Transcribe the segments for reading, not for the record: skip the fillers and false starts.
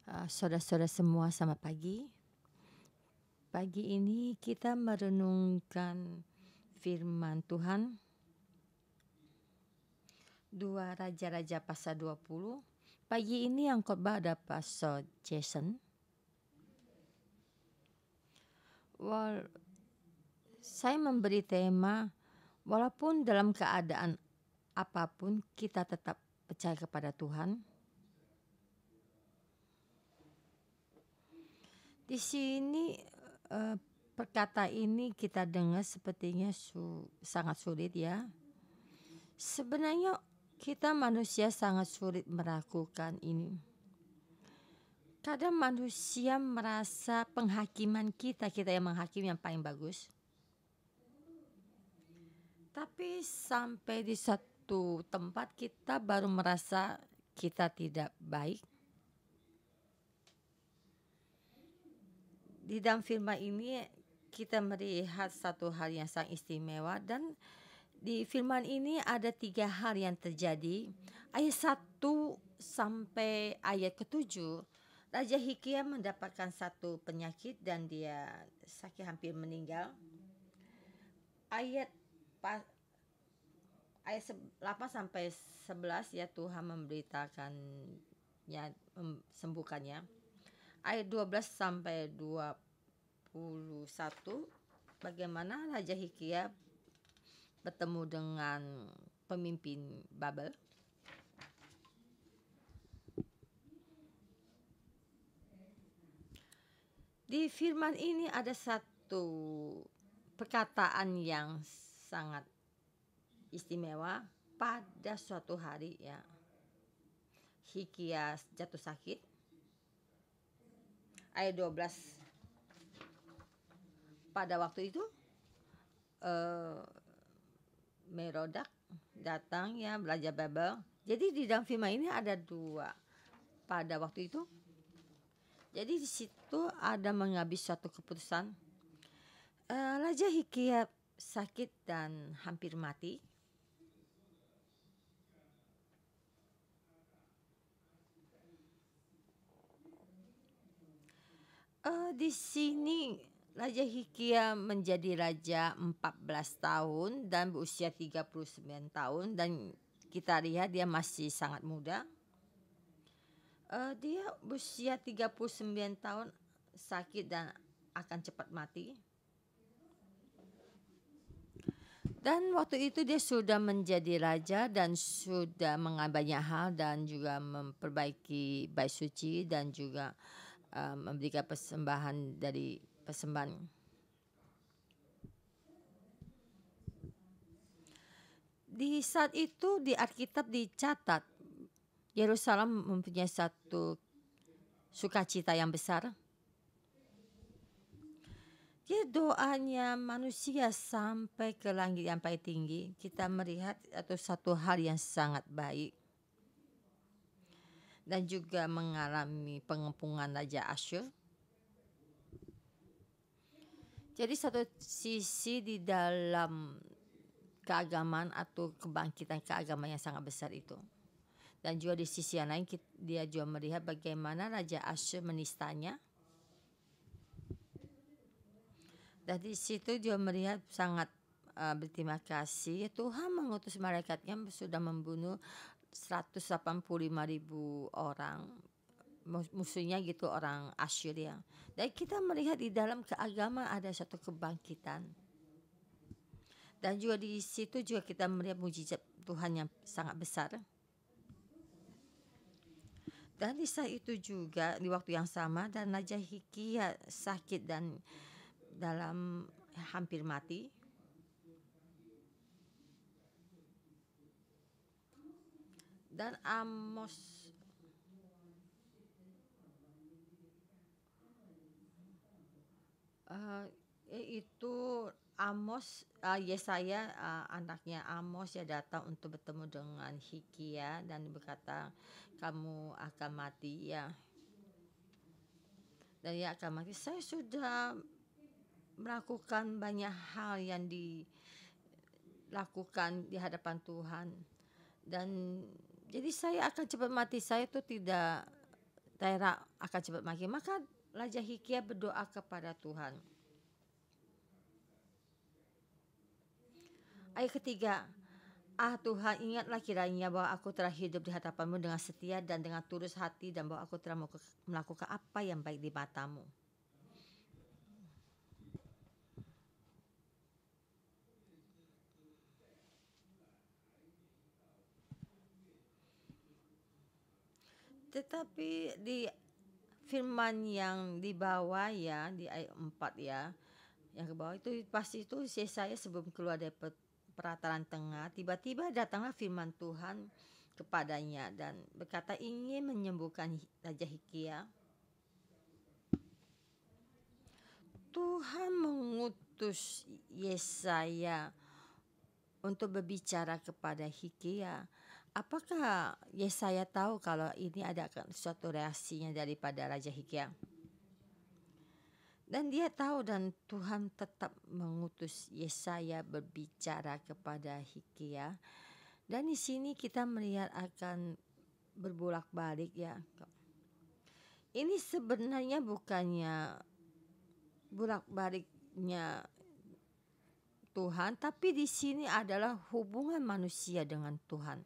Saudara-saudara semua, selamat pagi. Pagi ini kita merenungkan firman Tuhan 2 Raja-Raja pasal 20. Pagi ini yang khotbah ada Pastor Jason. Saya memberi tema, walaupun dalam keadaan apapun kita tetap percaya kepada Tuhan. Di sini perkataan ini kita dengar sepertinya sangat sulit ya. Sebenarnya kita manusia sangat sulit melakukan ini. Kadang manusia merasa penghakiman kita yang menghakimi yang paling bagus. Tapi sampai di satu tempat kita baru merasa kita tidak baik. Di dalam firman ini kita melihat satu hal yang sangat istimewa, dan di firman ini ada 3 hal yang terjadi. Ayat 1 sampai ayat ke-7, Raja Hizkia mendapatkan satu penyakit dan dia sakit hampir meninggal. Ayat 8 sampai 11 ya, Tuhan memberitakannya, sembuhkannya. Ayat 12 sampai 21, bagaimana Raja Hizkia bertemu dengan pemimpin Babel. Di firman ini ada satu perkataan yang sangat istimewa. Pada suatu hari ya, Hizkia jatuh sakit. Ayat 12, pada waktu itu Merodak datang ya, Raja Babel. Jadi di dalam firman ini ada 2 pada waktu itu. Jadi di situ ada mengambil suatu keputusan. Raja Hizkia sakit dan hampir mati. Di sini Raja Hizkia menjadi raja 14 tahun dan berusia 39 tahun, dan kita lihat dia masih sangat muda. Dia berusia 39 tahun sakit dan akan cepat mati. Dan waktu itu dia sudah menjadi raja dan sudah mengambil banyak hal dan juga memperbaiki bait suci dan juga memberikan persembahan dari persembahan. Di saat itu di Alkitab dicatat Yerusalem mempunyai satu sukacita yang besar. Dia doanya manusia sampai ke langit yang paling tinggi. Kita melihat satu hal yang sangat baik. Dan juga mengalami pengepungan Raja Asyur. Jadi satu sisi di dalam keagamaan atau kebangkitan keagamaan yang sangat besar itu. Dan juga di sisi yang lain dia juga melihat bagaimana Raja Asyur menistanya. Dan di situ dia melihat sangat berterima kasih. Tuhan mengutus malaikatnya sudah membunuh 185.000 orang. Musuhnya gitu, orang Assyria. Dan kita melihat di dalam keagamaan ada satu kebangkitan. Dan juga di situ juga kita melihat mujizat Tuhan yang sangat besar. Dan di saat itu juga di waktu yang sama, dan Raja Hizkia sakit dan dalam hampir mati. Dan Amos Yesaya anaknya Amos ya datang untuk bertemu dengan Hizkia dan berkata, kamu akan mati ya. Dan dia akan mati. Saya sudah melakukan banyak hal yang dilakukan di hadapan Tuhan. Dan jadi saya akan cepat mati. Saya itu tidak daerah akan cepat mati. Maka Raja Hizkia berdoa kepada Tuhan. Ayat ketiga, Tuhan, ingatlah kiranya bahwa aku telah hidup di hadapan-Mu dengan setia dan dengan tulus hati, dan bahwa aku telah melakukan apa yang baik di mata-Mu. Tetapi di firman yang di bawah ya, di ayat 4 ya, yang ke bawah itu pasti itu saya sebelum keluar dari perataran tengah, tiba-tiba datanglah firman Tuhan kepadanya dan berkata ingin menyembuhkan Raja Hizkia. Tuhan mengutus Yesaya untuk berbicara kepada Hizkia. Apakah Yesaya tahu kalau ini ada suatu reaksinya daripada Raja Hizkia? Dan dia tahu, dan Tuhan tetap mengutus Yesaya berbicara kepada Hizkia. Dan di sini kita melihat akan berbolak-balik ya. Ini sebenarnya bukannya bolak-baliknya Tuhan, tapi di sini adalah hubungan manusia dengan Tuhan.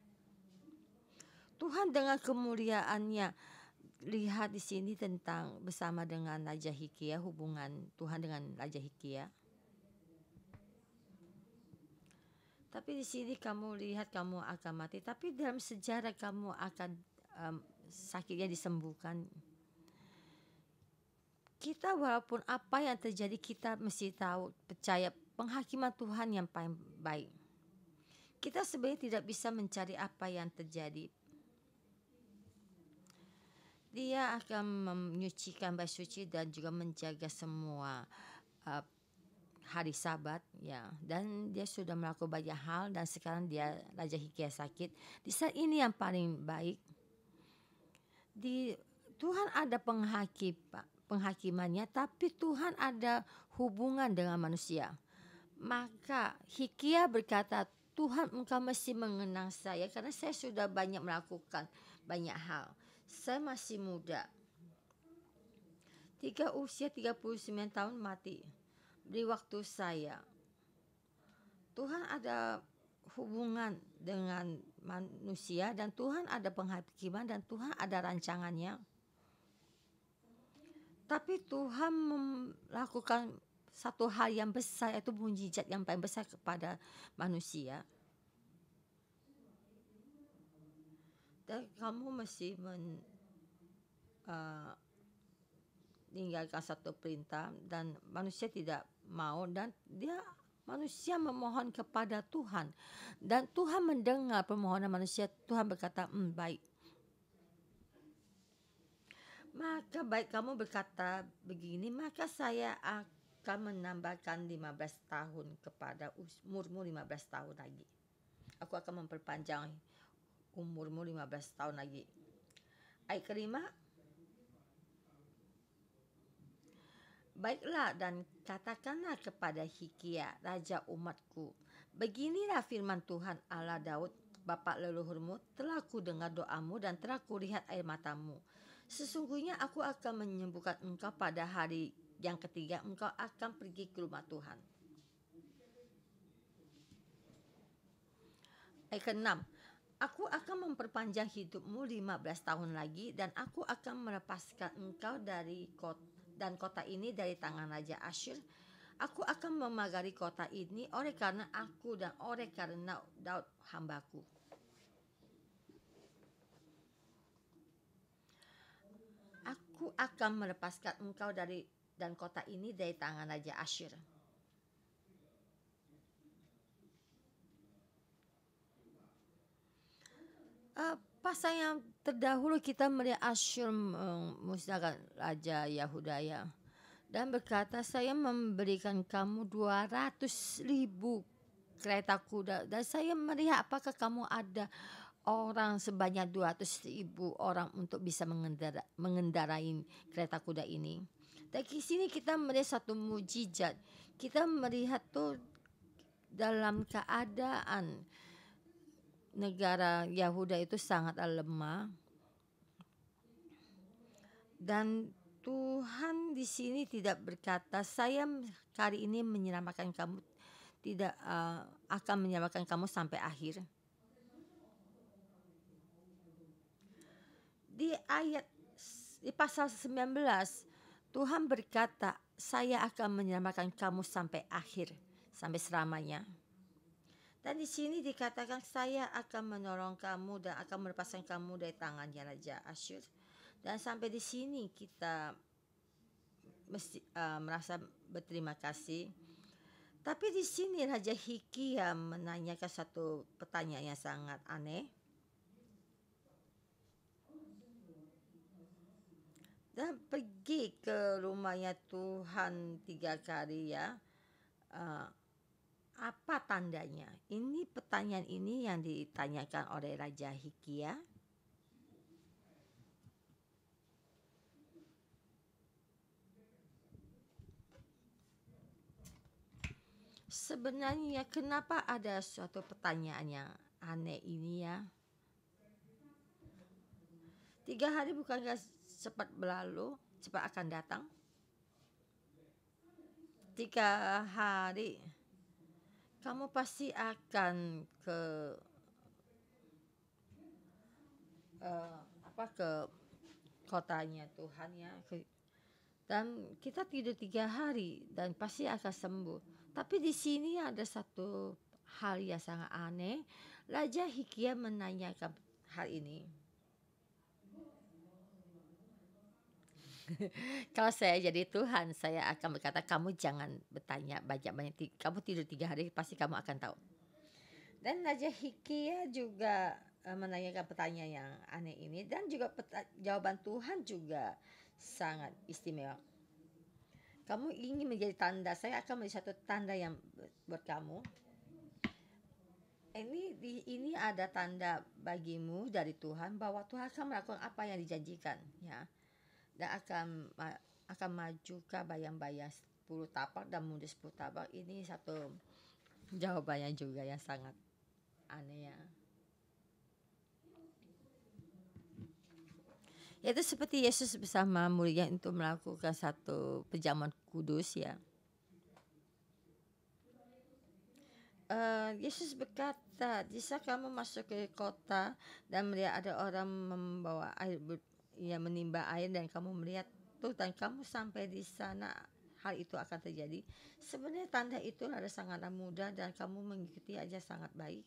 Tuhan dengan kemuliaannya, lihat di sini tentang bersama dengan Raja Hizkia, hubungan Tuhan dengan Raja Hizkia. Tapi di sini kamu lihat kamu akan mati, tapi dalam sejarah kamu akan sakitnya disembuhkan. Kita walaupun apa yang terjadi, kita mesti tahu, percaya penghakiman Tuhan yang paling baik. Kita sebenarnya tidak bisa mencari apa yang terjadi. Dia akan menyucikan bait suci dan juga menjaga semua hari Sabat ya. Dan dia sudah melakukan banyak hal, dan sekarang dia Raja Hizkia sakit. Di saat ini yang paling baik, di Tuhan ada penghakimannya, tapi Tuhan ada hubungan dengan manusia. Maka Hizkia berkata, Tuhan, Engkau mesti mengenang saya karena saya sudah banyak melakukan banyak hal. Saya masih muda. Usia 39 tahun mati. Di waktu saya. Tuhan ada hubungan dengan manusia, dan Tuhan ada penghakiman, dan Tuhan ada rancangannya. Tapi Tuhan melakukan satu hal yang besar, yaitu mukjizat yang paling besar kepada manusia. Dan kamu mesti meninggalkan satu perintah, dan manusia tidak mau, dan manusia memohon kepada Tuhan, dan Tuhan mendengar permohonan manusia. Tuhan berkata, baik. Maka baik kamu berkata begini, maka saya akan menambahkan 15 tahun kepada umurmu 15 tahun lagi. Aku akan memperpanjang umurmu 15 tahun lagi. Ayat kelima, baiklah dan katakanlah kepada Hizkia, raja umatku, beginilah firman Tuhan Allah Daud, bapa leluhurmu, telah ku dengar doamu dan telah ku lihat air matamu. Sesungguhnya aku akan menyembuhkan engkau pada hari yang ketiga, engkau akan pergi ke rumah Tuhan. Ayat ke-6, aku akan memperpanjang hidupmu 15 tahun lagi, dan aku akan melepaskan engkau dari kota ini dari tangan Raja Asyur. Aku akan memagari kota ini oleh karena aku dan oleh karena Daud hambaku. Aku akan melepaskan engkau dan kota ini dari tangan Raja Asyur. Pasal yang terdahulu kita melihat Asyur memusnahkan Raja Yehuda ya, dan berkata, saya memberikan kamu 200.000 kereta kuda, dan saya melihat apakah kamu ada orang sebanyak 200.000 orang untuk bisa mengendarai kereta kuda ini. Dan di sini kita melihat satu mukjizat. Kita melihat tuh dalam keadaan negara Yehuda itu sangat lemah. Dan Tuhan di sini tidak berkata, saya kali ini menyelamatkan kamu, tidak akan menyelamatkan kamu sampai akhir. Di pasal 19 Tuhan berkata, saya akan menyelamatkan kamu sampai akhir, sampai selamanya. Dan di sini dikatakan, saya akan menolong kamu dan akan melepaskan kamu dari tangannya Raja Asyur. Dan sampai di sini kita mesti merasa berterima kasih. Tapi di sini Raja Hizkia menanyakan satu pertanyaan yang sangat aneh. Dan pergi ke rumahnya Tuhan 3 kali ya. Apa tandanya? Ini pertanyaan ini yang ditanyakan oleh Raja Hizkia. Sebenarnya kenapa ada suatu pertanyaan yang aneh ini ya? 3 hari bukankah cepat berlalu, cepat akan datang? 3 hari kamu pasti akan ke ke kotanya Tuhan ya. Dan kita tidur 3 hari dan pasti akan sembuh. Tapi di sini ada satu hal yang sangat aneh. Raja Hizkia menanyakan hal ini. Kalau saya jadi Tuhan, saya akan berkata, kamu jangan bertanya banyak-banyak. Kamu tidur 3 hari, pasti kamu akan tahu. Dan Raja Hizkia juga menanyakan pertanyaan yang aneh ini. Dan juga jawaban Tuhan juga sangat istimewa. Kamu ingin menjadi tanda, saya akan menjadi satu tanda yang buat kamu. Ini ada tanda bagimu dari Tuhan, bahwa Tuhan akan melakukan apa yang dijanjikan ya. Dan akan maju ke bayang-bayang 10 tapak dan mundur 10 tapak. Ini satu jawabannya juga yang sangat aneh ya. Yaitu seperti Yesus bersama muridnya untuk melakukan satu perjamuan kudus ya. Yesus berkata, jika kamu masuk ke kota dan melihat ada orang membawa air, menimba air, dan kamu melihat tuh dan kamu sampai di sana, hal itu akan terjadi. Sebenarnya tanda itu ada sangatlah mudah dan kamu mengikuti aja sangat baik.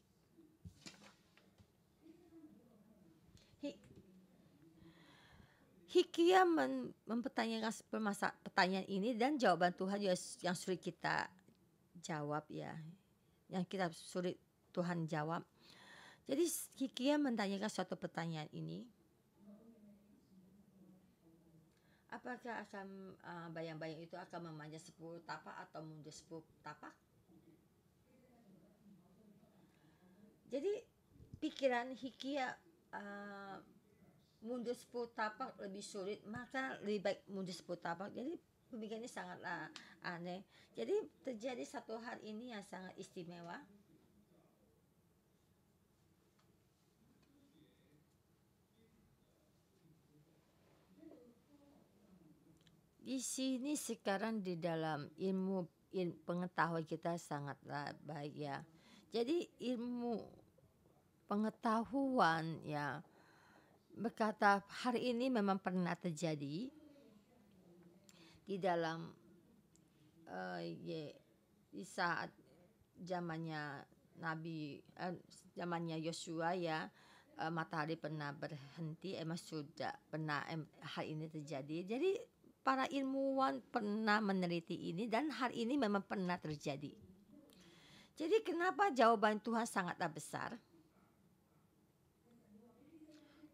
Hizkia mempertanyakan pertanyaan ini, dan jawaban Tuhan yang sulit kita jawab ya, yang kita sulit Tuhan jawab. Jadi Hizkia menanyakan suatu pertanyaan ini, apakah akan bayang-bayang itu akan memanjat 10 tapak atau mundur 10 tapak? Jadi pikiran Hizkia mundur 10 tapak lebih sulit, maka lebih baik mundur 10 tapak. Jadi pemikirannya sangatlah aneh. Jadi terjadi satu hal ini yang sangat istimewa. Di sini sekarang di dalam ilmu pengetahuan kita sangatlah baik ya. Jadi ilmu pengetahuan ya berkata hari ini memang pernah terjadi di dalam di saat zamannya zamannya Yosua ya, matahari pernah berhenti, sudah pernah hal ini terjadi. Jadi para ilmuwan pernah meneliti ini dan hal ini memang pernah terjadi. Jadi kenapa jawaban Tuhan sangatlah besar?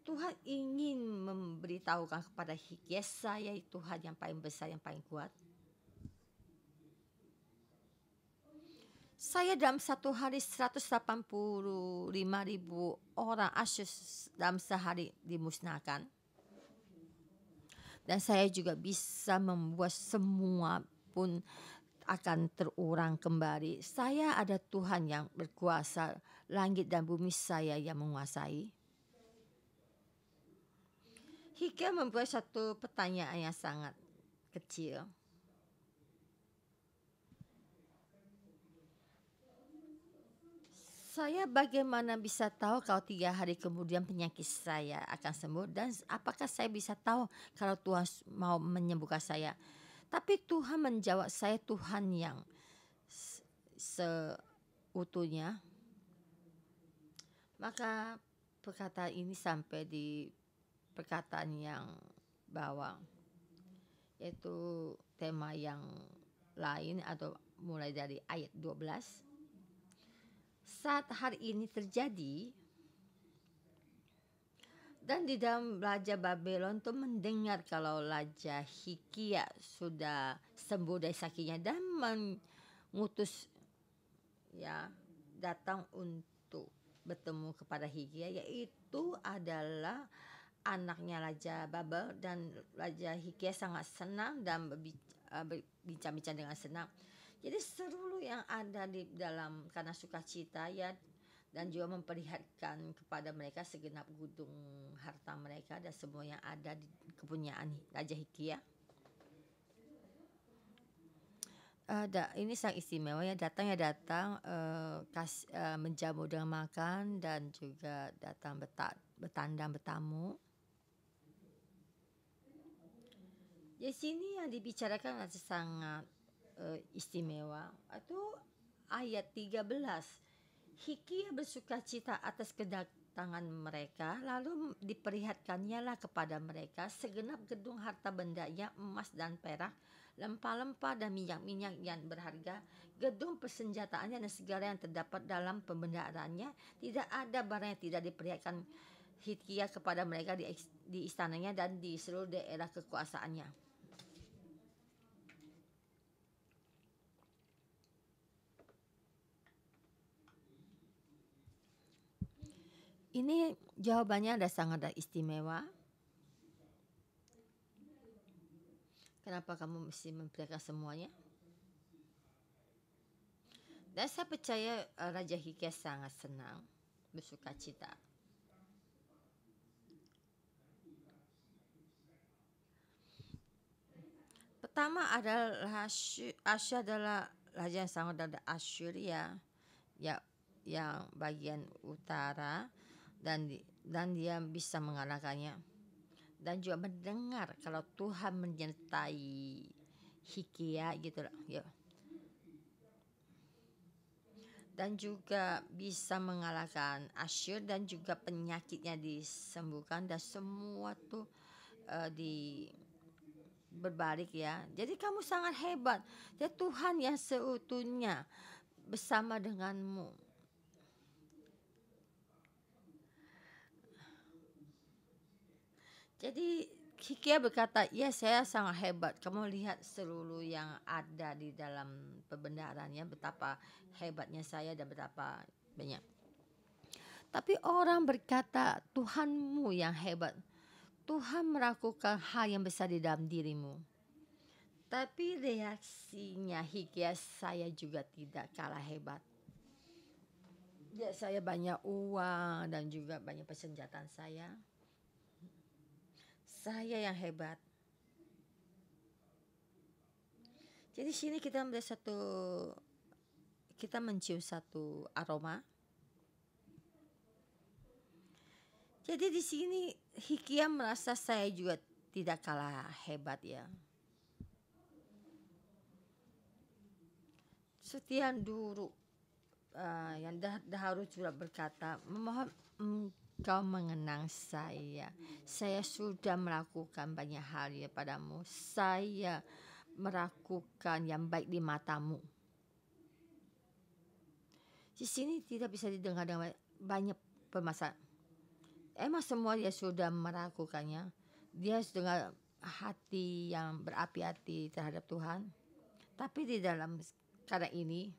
Tuhan ingin memberitahukan kepada Hizkia, saya Tuhan yang paling besar, yang paling kuat. Saya dalam satu hari 185.000 orang Asyur dalam sehari dimusnahkan. Dan saya juga bisa membuat semua pun akan terulang kembali. Saya ada Tuhan yang berkuasa, langit dan bumi saya yang menguasai. Hikam membuat satu pertanyaan yang sangat kecil. Saya bagaimana bisa tahu kalau 3 hari kemudian penyakit saya akan sembuh, dan apakah saya bisa tahu kalau Tuhan mau menyembuhkan saya? Tapi Tuhan menjawab saya, Tuhan yang seutuhnya. Maka perkataan ini sampai di perkataan yang bawah, yaitu tema yang lain atau mulai dari ayat 12. Saat hari ini terjadi, dan di dalam Raja Babylon tuh mendengar kalau Raja Hizkia sudah sembuh dari sakitnya dan mengutus datang untuk bertemu kepada Hizkia, yaitu adalah anaknya Raja Babel, dan Raja Hizkia sangat senang dan berbincang-bincang dengan senang. Jadi seluruh yang ada di dalam karena sukacita dan juga memperlihatkan kepada mereka segenap gudung harta mereka dan semua yang ada di kepunyaan Raja Hizkia. Ini sangat istimewa ya, datang menjamu dengan makan dan juga datang bertandang bertamu. Di sini yang dibicarakan sangat istimewa. Itu ayat 13. Hizkia bersukacita atas kedatangan mereka, lalu diperlihatkannya lah kepada mereka segenap gedung harta bendanya, emas dan perak, rempah-rempah dan minyak-minyak yang berharga, gedung persenjataannya dan segala yang terdapat dalam pembendaannya. Tidak ada barang yang tidak diperlihatkan Hizkia kepada mereka di istananya dan di seluruh daerah kekuasaannya. Ini jawabannya sangat istimewa. Kenapa kamu mesti memperlihatkan semuanya? Dan saya percaya Raja Hizkia sangat senang, bersukacita. Pertama adalah Asyur adalah raja yang sangat dari Assyria, yang bagian utara, dan dia bisa mengalahkannya. Dan juga mendengar kalau Tuhan menyertai Hizkia gitu loh. Ya. Dan juga bisa mengalahkan Asyur, dan juga penyakitnya disembuhkan dan semua tuh berbalik ya. Jadi kamu sangat hebat. Ya, Tuhan yang seutuhnya bersama denganmu. Jadi Hizkia berkata, ya saya sangat hebat. Kamu lihat seluruh yang ada di dalam perbendaharannya, betapa hebatnya saya dan betapa banyak. Tapi orang berkata, Tuhanmu yang hebat. Tuhan melakukan hal yang besar di dalam dirimu. Tapi reaksinya Hizkia, saya juga tidak kalah hebat. Ya, saya banyak uang dan juga banyak persenjataan saya. Saya yang hebat. Jadi sini kita melihat kita mencium satu aroma. Jadi di sini Hizkia merasa saya juga tidak kalah hebat ya. Setian dulu yang harus juga berkata, memohon Kau mengenang saya. Saya sudah melakukan banyak hal ya padamu. Saya melakukan yang baik di matamu. Di sini tidak bisa didengar dengan banyak permasalahan. Emang semua dia sudah melakukannya. Dia dengan hati yang berapi-api terhadap Tuhan. Tapi di dalam keadaan ini,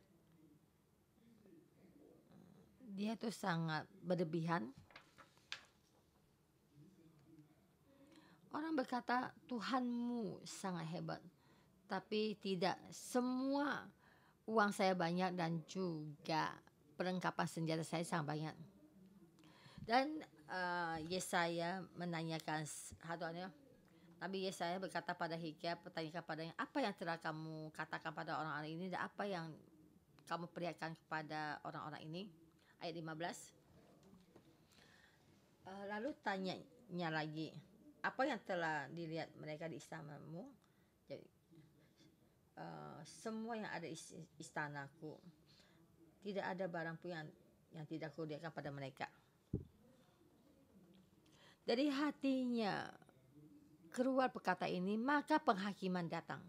dia tuh sangat berlebihan. Orang berkata Tuhanmu sangat hebat, tapi tidak. Semua uang saya banyak dan juga perlengkapan senjata saya sangat banyak. Dan Yesaya menanyakan Nabi Yesaya berkata pada Hizkia, bertanya kepadanya, apa yang telah kamu katakan pada orang-orang ini dan apa yang kamu perlihatkan kepada orang-orang ini? Ayat 15. Lalu tanyanya lagi, apa yang telah dilihat mereka di istanamu? Jadi, semua yang ada di istanaku, tidak ada barang pun yang tidak kulihatkan pada mereka. Dari hatinya keluar perkata ini, maka penghakiman datang.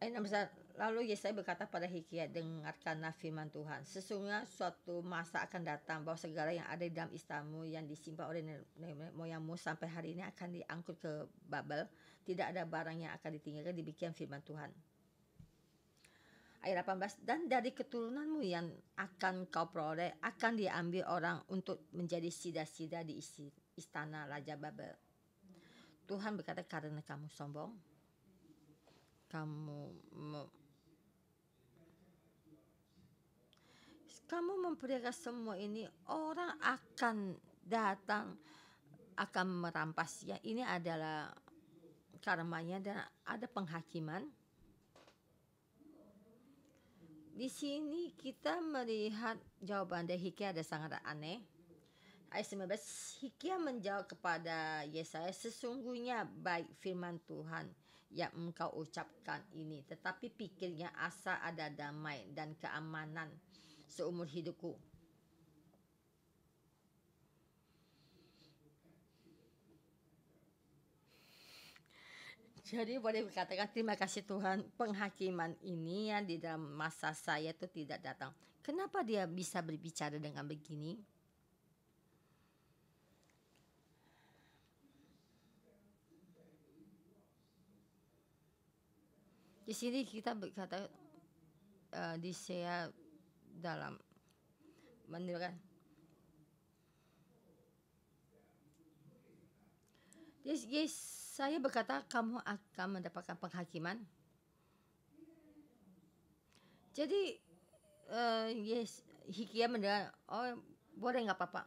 Ayat 16, lalu Yesaya berkata pada Hizkia, dengarkanlah firman Tuhan. Sesungguhnya suatu masa akan datang bahwa segala yang ada di dalam istanamu yang disimpan oleh nenek moyangmu sampai hari ini akan diangkut ke Babel. Tidak ada barang yang akan ditinggalkan, demikian firman Tuhan. Ayat 18, dan dari keturunanmu yang akan kau peroleh akan diambil orang untuk menjadi sida-sida di istana Raja Babel. Tuhan berkata, karena kamu sombong, kamu memperlihatkan semua ini, orang akan datang, akan merampas. Ya, ini adalah karmanya dan ada penghakiman. Di sini kita melihat jawaban dari Hizkia ada sangat aneh. Ayat 19, Hizkia menjawab kepada Yesaya, sesungguhnya baik firman Tuhan yang engkau ucapkan ini, tetapi pikirnya asal ada damai dan keamanan seumur hidupku. Jadi boleh dikatakan terima kasih Tuhan, penghakiman ini ya di dalam masa saya itu tidak datang. Kenapa dia bisa berbicara dengan begini? Di sini kita berkata di saya dalam menurut saya berkata kamu akan mendapatkan penghakiman. Jadi Hizkia mendengar, oh boleh nggak apa-apa.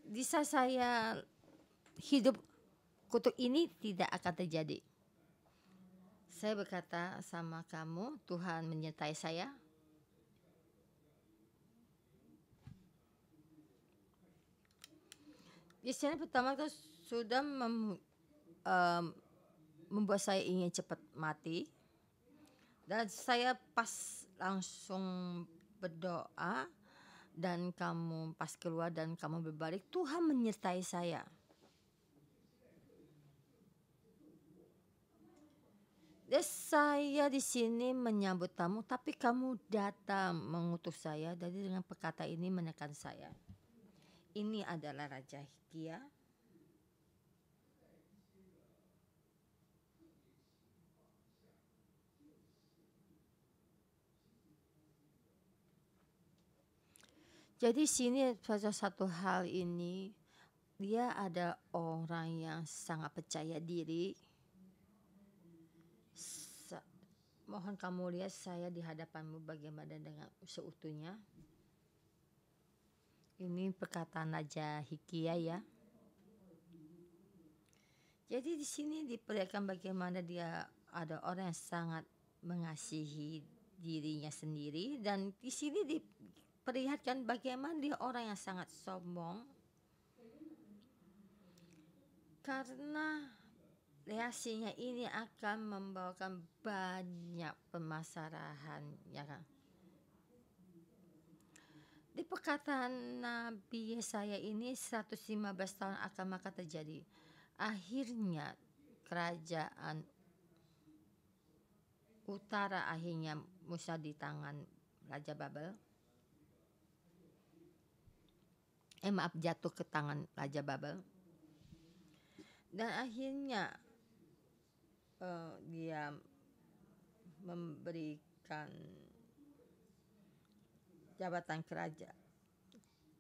Bisa saya hidup kutuk ini tidak akan terjadi. Saya berkata sama kamu, Tuhan menyertai saya. Biasanya pertama itu sudah membuat saya ingin cepat mati. Dan saya pas langsung berdoa dan kamu pas keluar dan kamu berbalik, Tuhan menyertai saya. Dan saya di sini menyambut tamu, tapi kamu datang mengutus saya, jadi dengan perkata ini menekan saya. Ini adalah Raja Hizkia. Jadi sini satu hal ini, dia ada orang yang sangat percaya diri. Mohon kamu lihat saya di hadapanmu bagaimana dengan seutuhnya. Ini perkataan Raja Hizkia ya. Jadi di sini diperlihatkan bagaimana dia ada orang yang sangat mengasihi dirinya sendiri, dan di sini diperlihatkan bagaimana dia orang yang sangat sombong karena reaksinya ini akan membawakan banyak permasalahan, ya kan? Di perkataan Nabi Yesaya ini 115 tahun akan maka terjadi. Akhirnya kerajaan utara akhirnya musnah di tangan Raja Babel. Jatuh ke tangan Raja Babel. Dan akhirnya dia memberikan jabatan kerajaan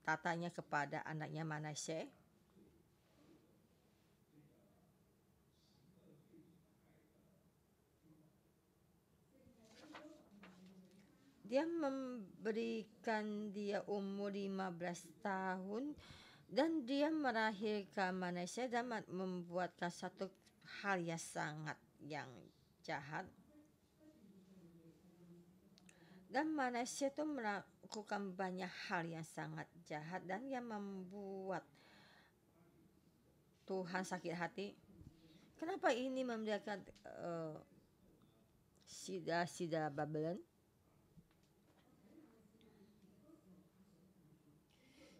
tatanya kepada anaknya Manasye. Dia memberikan dia umur 15 tahun dan dia melahirkan manusia dan membuatkan satu hal yang sangat yang jahat. Dan manusia itu melakukan banyak hal yang sangat jahat dan yang membuat Tuhan sakit hati. Kenapa ini membiarkan sida Babylon?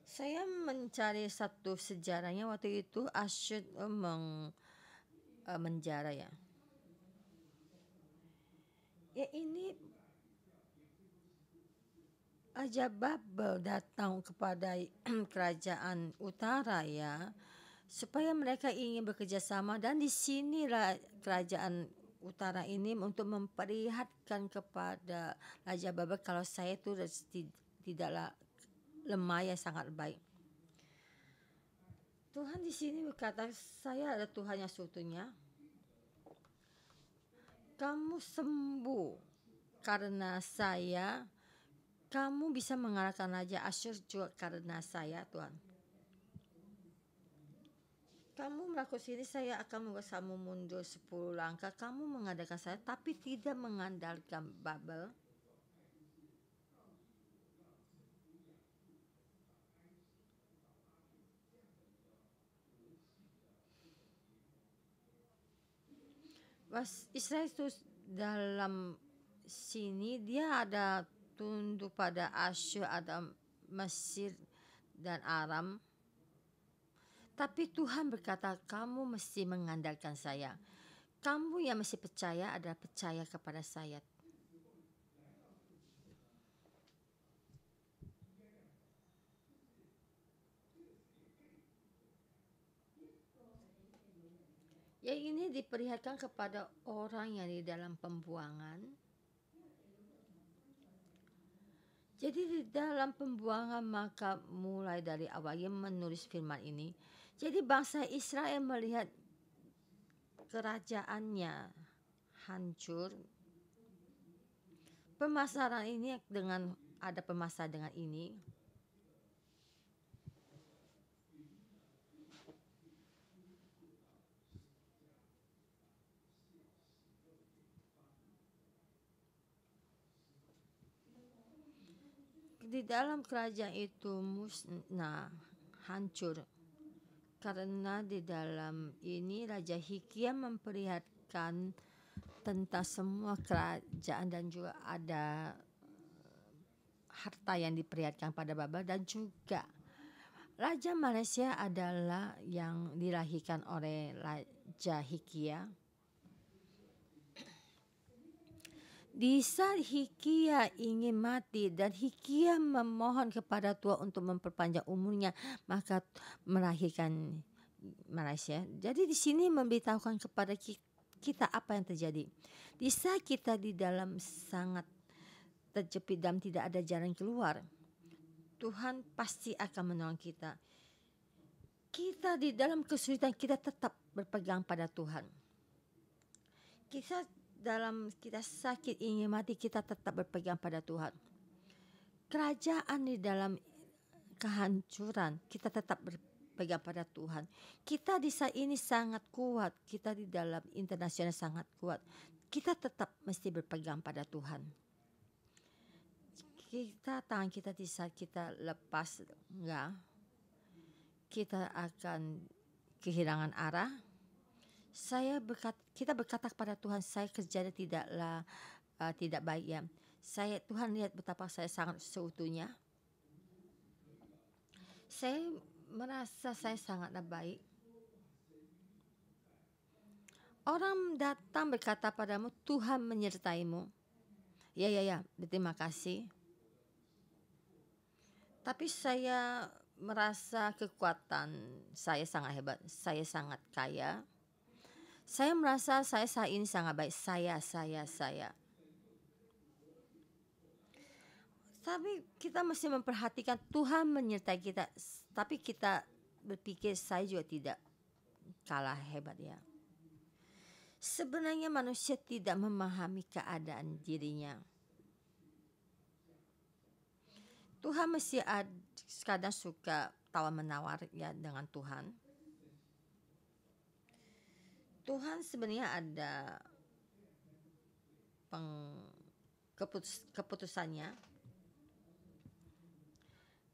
Saya mencari satu sejarahnya waktu itu Asyur menjara ya. Ya ini Raja Babel datang kepada kerajaan utara ya, supaya mereka ingin bekerja sama, dan di sinilah kerajaan utara ini untuk memperlihatkan kepada Raja Babel kalau saya itu tidaklah lemah, yang sangat baik. Tuhan di sini berkata, saya adalah Tuhan yang seutuhnya. Kamu sembuh karena saya. Kamu bisa mengalahkan Raja Asyur juga karena saya, Tuhan. Kamu melakukan sini, saya akan membuat kamu mundur 10 langkah. Kamu mengandalkan saya, tapi tidak mengandalkan Babel. Israel itu dalam sini dia ada tunduk pada Asyur, ada Mesir dan Aram. Tapi Tuhan berkata, kamu mesti mengandalkan saya. Kamu yang mesti percaya adalah percaya kepada saya. Yang ini diperlihatkan kepada orang yang di dalam pembuangan. Jadi di dalam pembuangan, maka mulai dari awal yang menulis firman ini. Jadi bangsa Israel melihat kerajaannya hancur. Permasalahan ini dengan ada permasalahan dengan ini. Di dalam kerajaan itu musnah, hancur. Karena di dalam ini Raja Hizkia memperlihatkan tentang semua kerajaan dan juga ada harta yang diperlihatkan pada Babel, dan juga Raja Malaysia adalah yang dilahirkan oleh Raja Hizkia. Di saat Hizkia ingin mati dan Hizkia memohon kepada Tuhan untuk memperpanjang umurnya, maka melahirkan Malaysia. Jadi di sini memberitahukan kepada kita apa yang terjadi. Di saat kita di dalam sangat terjepit dan tidak ada jalan keluar, Tuhan pasti akan menolong kita. Kita di dalam kesulitan, kita tetap berpegang pada Tuhan. Kita sakit ingin mati, kita tetap berpegang pada Tuhan. Kerajaan di dalam kehancuran, kita tetap berpegang pada Tuhan. Kita di saat ini sangat kuat, kita di dalam internasional sangat kuat, kita tetap mesti berpegang pada Tuhan. Tangan kita di saat kita lepas, enggak, kita akan kehilangan arah. Kita berkata kepada Tuhan, saya kerjanya tidaklah tidak baik ya. Tuhan lihat betapa saya sangat seutuhnya. Saya merasa saya sangatlah baik. Orang datang berkata padamu, Tuhan menyertaimu. Ya, berterima kasih. Tapi saya merasa kekuatan saya sangat hebat, saya sangat kaya. Saya merasa saya saat ini sangat baik. Saya. Tapi kita mesti memperhatikan Tuhan menyertai kita. Tapi kita berpikir saya juga tidak kalah hebat ya. Sebenarnya manusia tidak memahami keadaan dirinya. Tuhan mesti kadang suka tawar-menawar ya dengan Tuhan. Tuhan sebenarnya ada keputusannya.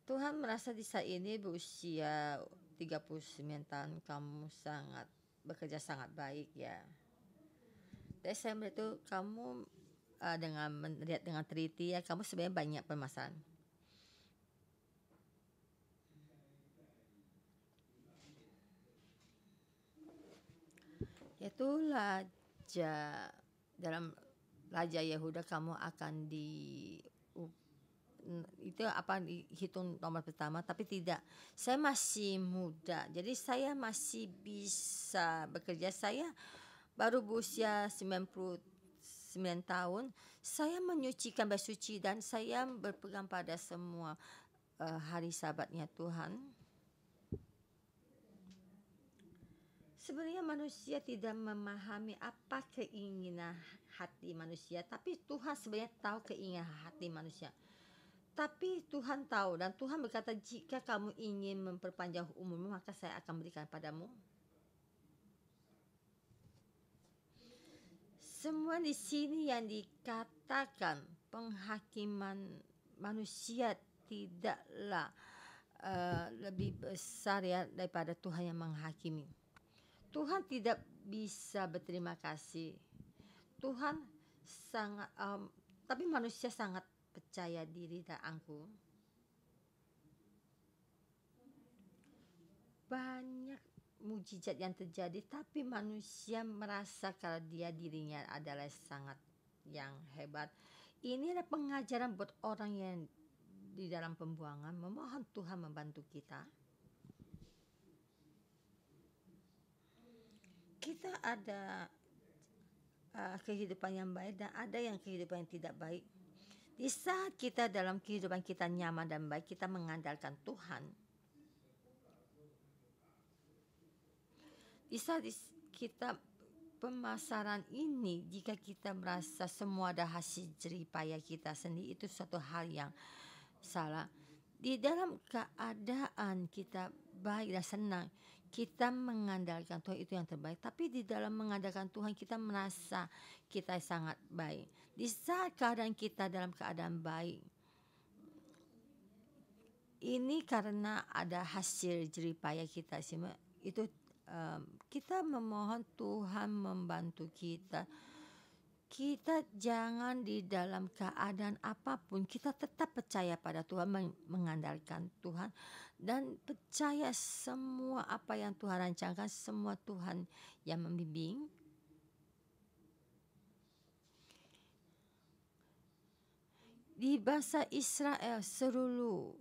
Tuhan merasa di saat ini berusia 39 tahun kamu bekerja sangat baik ya. Desember itu kamu dengan melihat dengan teliti ya, kamu sebenarnya banyak permasalahan. Itulah dalam Raja Yehuda kamu akan itu apa dihitung nomor pertama, tapi tidak. Saya masih muda, jadi saya masih bisa bekerja. Saya baru berusia 99 tahun. Saya menyucikan bersuci dan saya berpegang pada semua hari Sabatnya Tuhan. Sebenarnya manusia tidak memahami apa keinginan hati manusia, tapi Tuhan sebenarnya tahu keinginan hati manusia. Tapi Tuhan tahu, dan Tuhan berkata, jika kamu ingin memperpanjang umurmu, maka saya akan berikan padamu. Semua di sini yang dikatakan penghakiman manusia tidaklah lebih besar ya daripada Tuhan yang menghakimi. Tuhan tidak bisa berterima kasih. Tuhan sangat, tapi manusia sangat percaya diri dan angkuh. Banyak mujizat yang terjadi, tapi manusia merasa kalau dirinya adalah sangat yang hebat. Ini adalah pengajaran buat orang yang di dalam pembuangan. Memohon Tuhan membantu kita. Kita ada kehidupan yang baik dan ada yang kehidupan yang tidak baik. Di saat kita dalam kehidupan kita nyaman dan baik, kita mengandalkan Tuhan. Di saat kita pemasaran ini, jika kita merasa semua ada hasil jerih payah kita sendiri, itu suatu hal yang salah. Di dalam keadaan kita baik dan senang, kita mengandalkan Tuhan, itu yang terbaik. Tapi di dalam mengandalkan Tuhan, kita merasa kita sangat baik. Di saat keadaan kita dalam keadaan baik, ini karena ada hasil jerih payah kita. Itu kita memohon Tuhan membantu kita. Kita jangan di dalam keadaan apapun, kita tetap percaya pada Tuhan, mengandalkan Tuhan, dan percaya semua apa yang Tuhan rancangkan, semua Tuhan yang membimbing. Di bangsa Israel, seluruh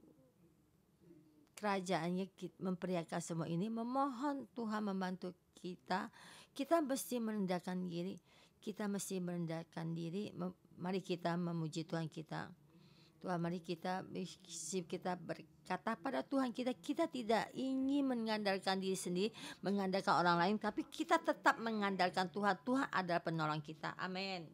kerajaannya memperiakan semua ini, memohon Tuhan membantu kita. Kita mesti merendahkan diri. Mari kita memuji Tuhan kita. Tuhan, mari kita berkata pada Tuhan kita tidak ingin mengandalkan diri sendiri, mengandalkan orang lain, tapi kita tetap mengandalkan Tuhan. Tuhan adalah penolong kita. Amin.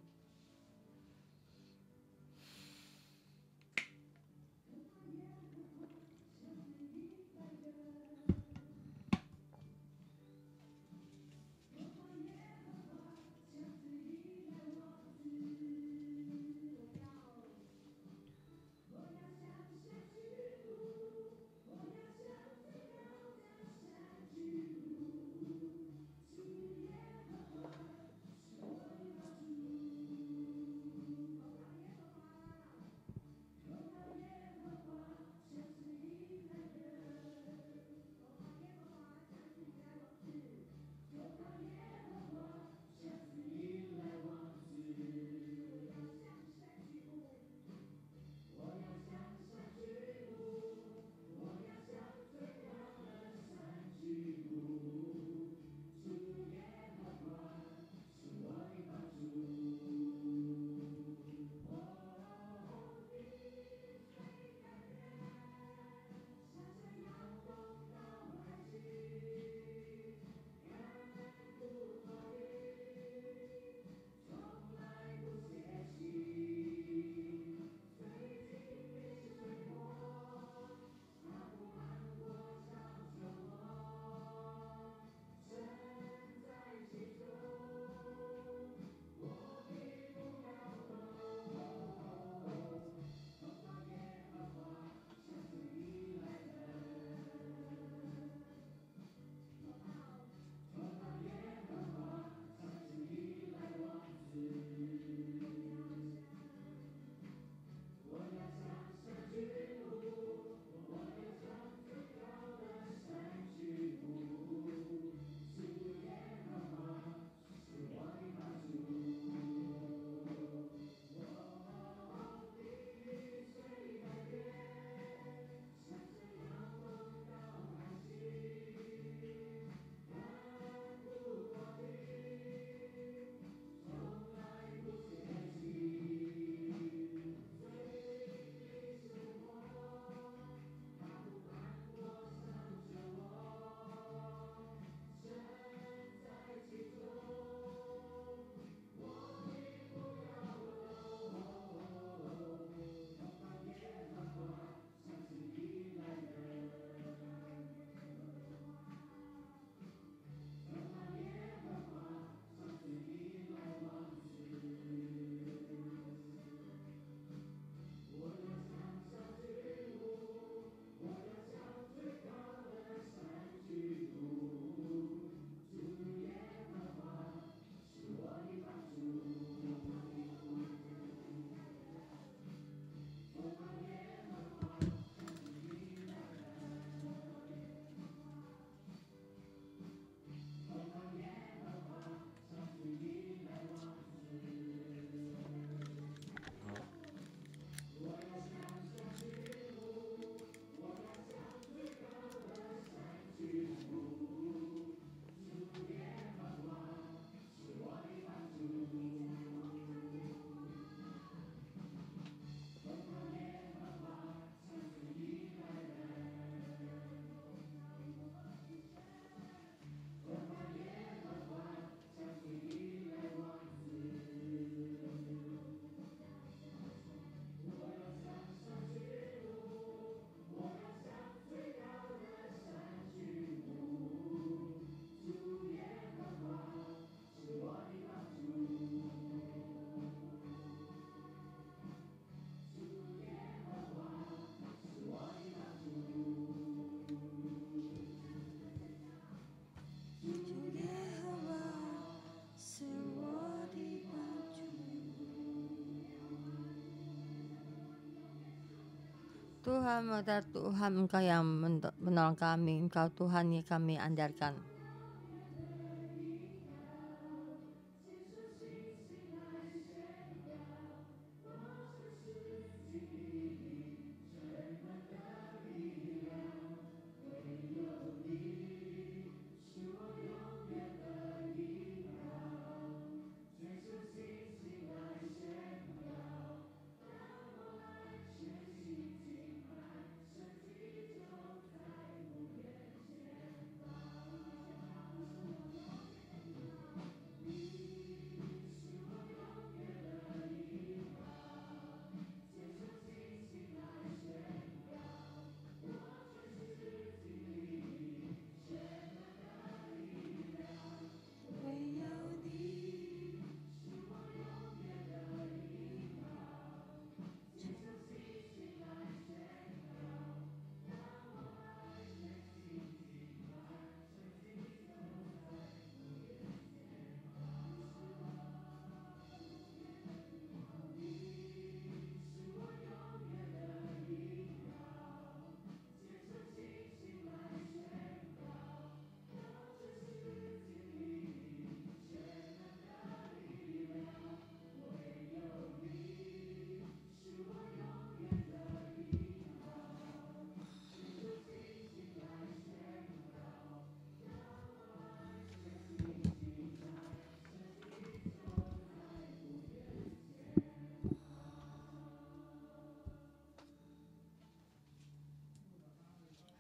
Tuhan, Tuhan Engkau yang menolong kami, Engkau Tuhan yang kami andalkan.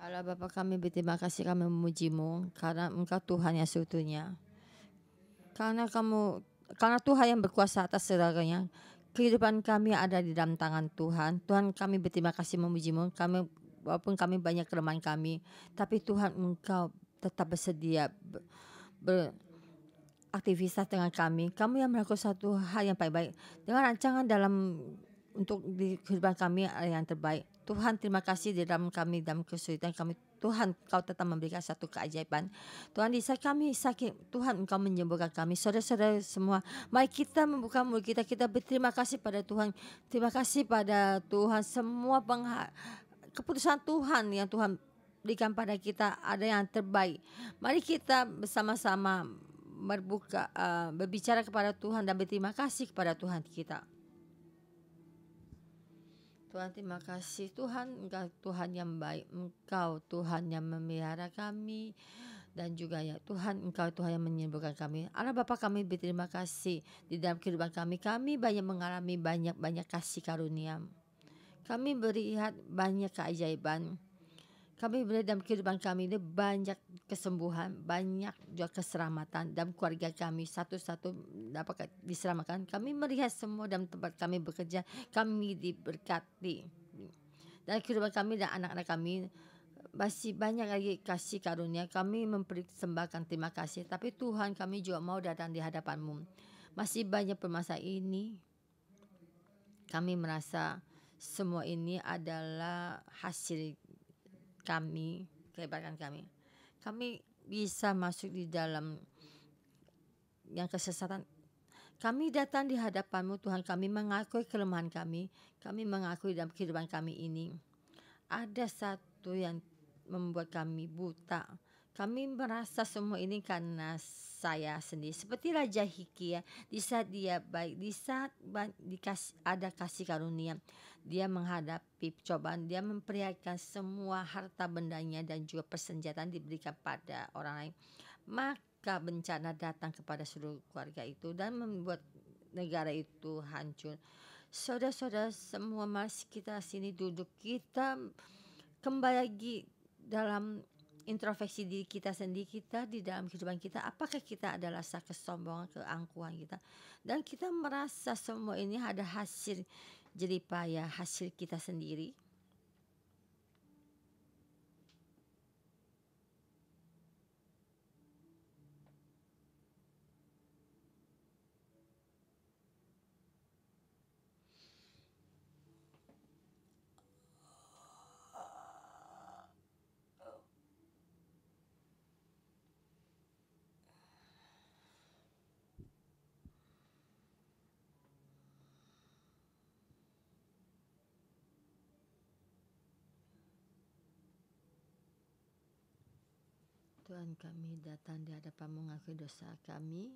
Allah Bapa kami berterima kasih, kami memuji-Mu karena Engkau Tuhan yang seutuhnya. Karena Tuhan yang berkuasa atas segalanya. Kehidupan kami ada di dalam tangan Tuhan. Tuhan, kami berterima kasih memuji-Mu. Walaupun kami banyak kelemahan kami, tapi Tuhan Engkau tetap bersedia beraktivitas dengan kami. Kamu yang melakukan satu hal yang baik-baik dengan rancangan untuk di kehidupan kami yang terbaik. Tuhan, terima kasih di dalam kami, dalam kesulitan kami. Tuhan, Kau tetap memberikan satu keajaiban. Tuhan, di saat kami sakit, Tuhan Engkau menyembuhkan kami. Saudara-saudara semua, mari kita membuka mulut kita. Kita berterima kasih pada Tuhan. Terima kasih pada Tuhan. Semua keputusan Tuhan yang Tuhan berikan pada kita ada yang terbaik. Mari kita bersama-sama berbicara kepada Tuhan dan berterima kasih kepada Tuhan kita. Tuhan, terima kasih Tuhan, Engkau Tuhan yang baik, Engkau Tuhan yang memelihara kami, dan juga ya Tuhan, Engkau Tuhan yang menyembuhkan kami. Allah Bapa, kami berterima kasih di dalam kehidupan kami. Kami banyak mengalami banyak kasih karunia. Kami melihat banyak keajaiban. Kami melihat dalam kehidupan kami ini banyak kesembuhan, banyak juga keselamatan dalam keluarga kami. Satu-satu dapat diselamatkan. Kami melihat semua dalam tempat kami bekerja, kami diberkati. Dalam kehidupan kami dan anak-anak kami masih banyak lagi kasih karunia. Kami mempersembahkan terima kasih. Tapi Tuhan, kami juga mau datang di hadapan-Mu. Masih banyak permasalahan ini. Kami merasa semua ini adalah hasil kami, kehebatan kami. Kami bisa masuk di dalam yang kesesatan. Kami datang di hadapan-Mu Tuhan, kami mengakui kelemahan kami. Kami mengakui dalam kehidupan kami ini ada satu yang membuat kami buta. Kami merasa semua ini karena saya sendiri. Seperti Raja Hizkia, di saat dia baik, di saat ada kasih karunia, dia menghadapi cobaan, dia memperlihatkan semua harta bendanya dan juga persenjataan diberikan pada orang lain. Maka bencana datang kepada seluruh keluarga itu dan membuat negara itu hancur. Saudara-saudara semua, masih kita sini duduk, kita kembali lagi dalam introspeksi diri kita sendiri, kita di dalam kehidupan kita, apakah kita adalah rasa kesombongan, keangkuhan kita, dan kita merasa semua ini ada hasil jeripaya, hasil kita sendiri. Tuhan, kami datang di hadapan mengakui dosa kami.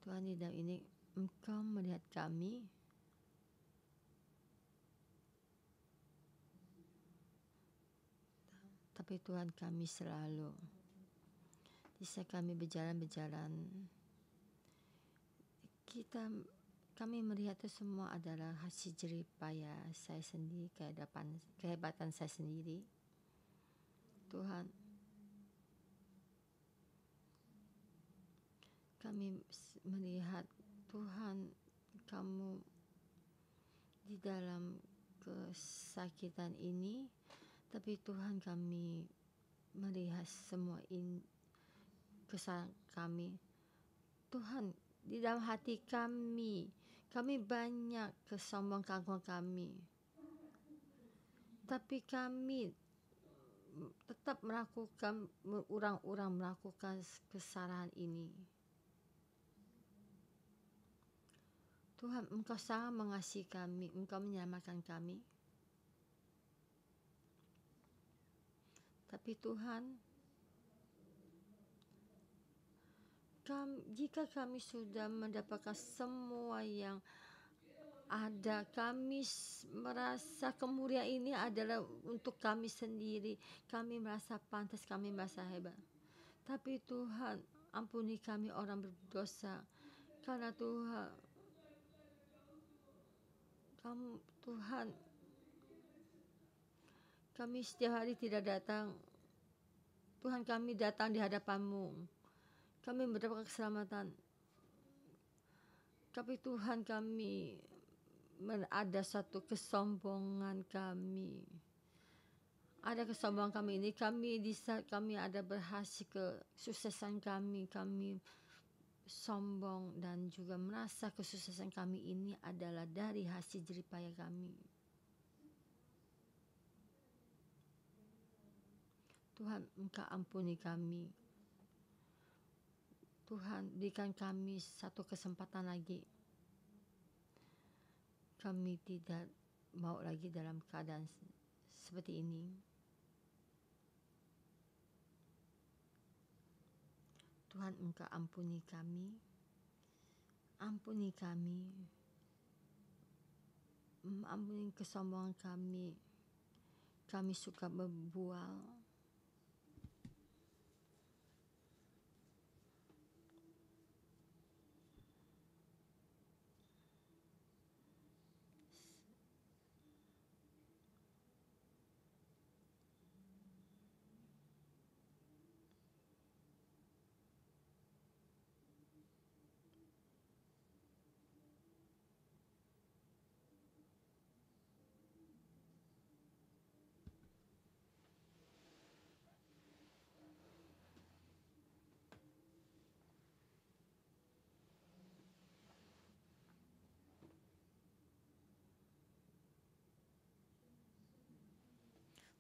Tuhan, di dalam ini Engkau melihat kami. Tapi Tuhan, kami selalu bisa kami berjalan-berjalan, kami melihat itu semua adalah hasil jerih payah saya sendiri, kehebatan saya sendiri. Tuhan, kami melihat Tuhan, kamu di dalam kesakitan ini, tapi Tuhan, kami melihat semua kesalahan kami. Tuhan, di dalam hati kami banyak kesombongan kami. Tapi kami tetap melakukan, orang-orang melakukan kesalahan ini. Tuhan, Engkau sangat mengasihi kami, Engkau menyelamatkan kami. Tapi Tuhan, jika kami sudah mendapatkan semua yang ada, kami merasa kemuliaan ini adalah untuk kami sendiri. Kami merasa pantas, kami merasa hebat. Tapi Tuhan, ampuni kami orang berdosa. Karena Tuhan, kami setiap hari tidak datang. Tuhan, kami datang di hadapan-Mu. Kami mendapatkan keselamatan. Tapi Tuhan, kami ada satu kesombongan kami. Ada kesombongan kami ini. Di saat kami ada berhasil kesuksesan kami sombong dan juga merasa kesuksesan kami ini adalah dari hasil jerih payah kami. Tuhan, Engkau ampuni kami. Tuhan, berikan kami satu kesempatan lagi. Kami tidak mau lagi dalam keadaan seperti ini. Tuhan, Engkau ampuni kami. Ampuni kami. Ampuni kesombongan kami. Kami suka berbual.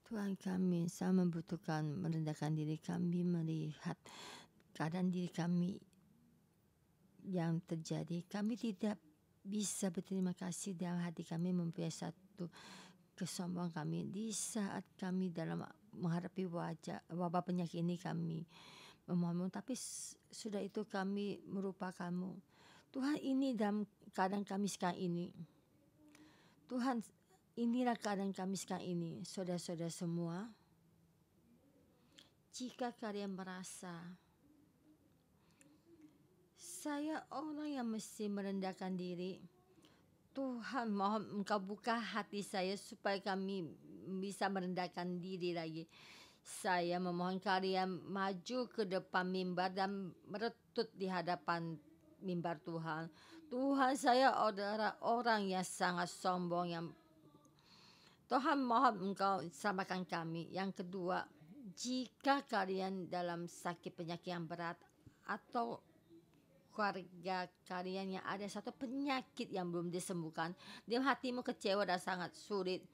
Tuhan, kami sangat membutuhkan merendahkan diri kami, melihat keadaan diri kami yang terjadi. Kami tidak bisa berterima kasih dalam hati kami mempunyai satu kesombongan kami. Di saat kami dalam menghadapi wabah penyakit ini, kami memohon, tapi sudah itu kami merupakan-Mu. Tuhan, ini dalam keadaan kami sekarang ini. Tuhan, inilah keadaan kami sekarang ini, saudara-saudara semua. Jika kalian merasa saya orang yang mesti merendahkan diri, Tuhan, mohon Engkau buka hati saya supaya kami bisa merendahkan diri lagi. Saya memohon kalian maju ke depan mimbar dan meretut di hadapan mimbar Tuhan. Tuhan, saya adalah orang yang sangat sombong, Tuhan, mohon Engkau selamatkan kami. Yang kedua, jika kalian dalam sakit penyakit yang berat atau keluarga kalian yang ada satu penyakit yang belum disembuhkan, dalam hatimu kecewa dan sangat sulit,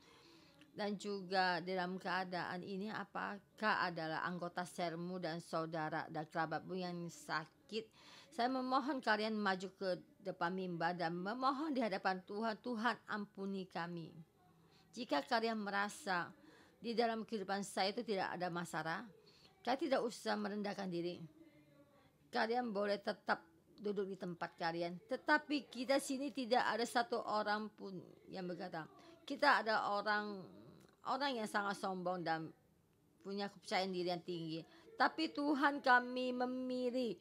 dan juga dalam keadaan ini apakah adalah anggota sermu dan saudara dan kerabatmu yang sakit, saya memohon kalian maju ke depan mimbar dan memohon di hadapan Tuhan, Tuhan ampuni kami. Jika kalian merasa di dalam kehidupan saya itu tidak ada masalah. Kalian tidak usah merendahkan diri. Kalian boleh tetap duduk di tempat kalian. Tetapi kita sini tidak ada satu orang pun yang berkata. Kita ada orang yang sangat sombong dan punya kepercayaan diri yang tinggi. Tapi Tuhan kami memilih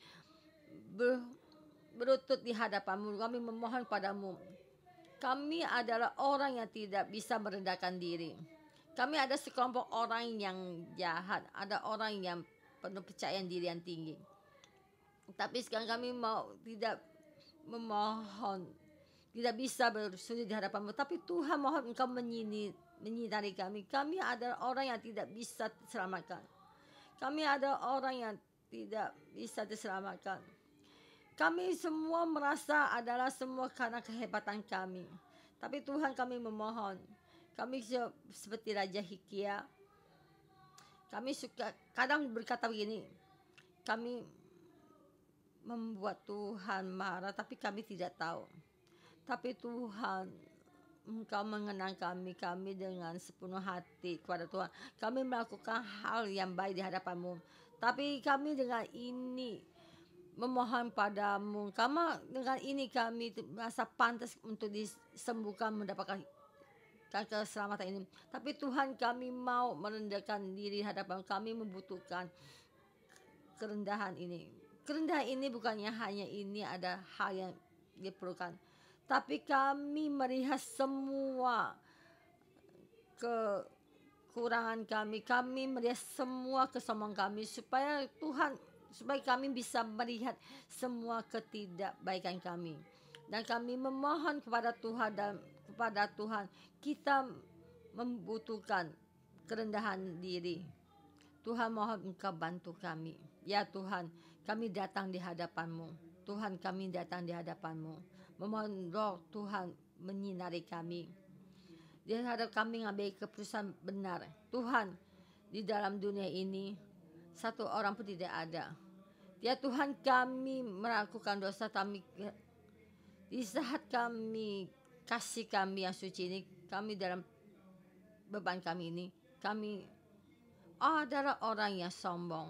berlutut di hadapanmu. Kami memohon padamu. Kami adalah orang yang tidak bisa merendahkan diri. Kami ada sekelompok orang yang jahat, ada orang yang penuh kepercayaan diri yang tinggi. Tapi sekarang kami tidak memohon, tidak bisa bersujud di hadapanmu. Tapi Tuhan mohon Engkau menyinari kami. Kami adalah orang yang tidak bisa diselamatkan. Kami ada orang yang tidak bisa diselamatkan. Kami semua merasa adalah semua karena kehebatan kami. Tapi Tuhan kami memohon. Kami seperti Raja Hizkia. Kami suka kadang berkata begini. Kami membuat Tuhan marah tapi kami tidak tahu. Tapi Tuhan, Engkau mengenang kami dengan sepenuh hati kepada Tuhan. Kami melakukan hal yang baik di hadapanmu. Tapi kami dengan ini memohon padamu. Dengan ini kami merasa pantas untuk disembuhkan, mendapatkan keselamatan ini. Tapi Tuhan kami mau merendahkan diri hadapan kami, membutuhkan kerendahan ini. Kerendahan ini bukannya hanya ini ada hal yang diperlukan. Tapi kami melihat semua kekurangan kami melihat semua kesombongan kami supaya kami bisa melihat semua ketidakbaikan kami. Dan kami memohon kepada Tuhan kita membutuhkan kerendahan diri. Tuhan mohon Engkau bantu kami. Ya Tuhan, kami datang di hadapan-Mu. Tuhan kami datang di hadapan-Mu. Memohon Roh Tuhan menyinari kami. Di hadap kami mengambil keputusan benar. Tuhan, di dalam dunia ini satu orang pun tidak ada. Ya Tuhan, kami melakukan dosa kami. Di saat kami kasih kami yang suci ini, kami dalam beban kami ini, kami adalah orang yang sombong.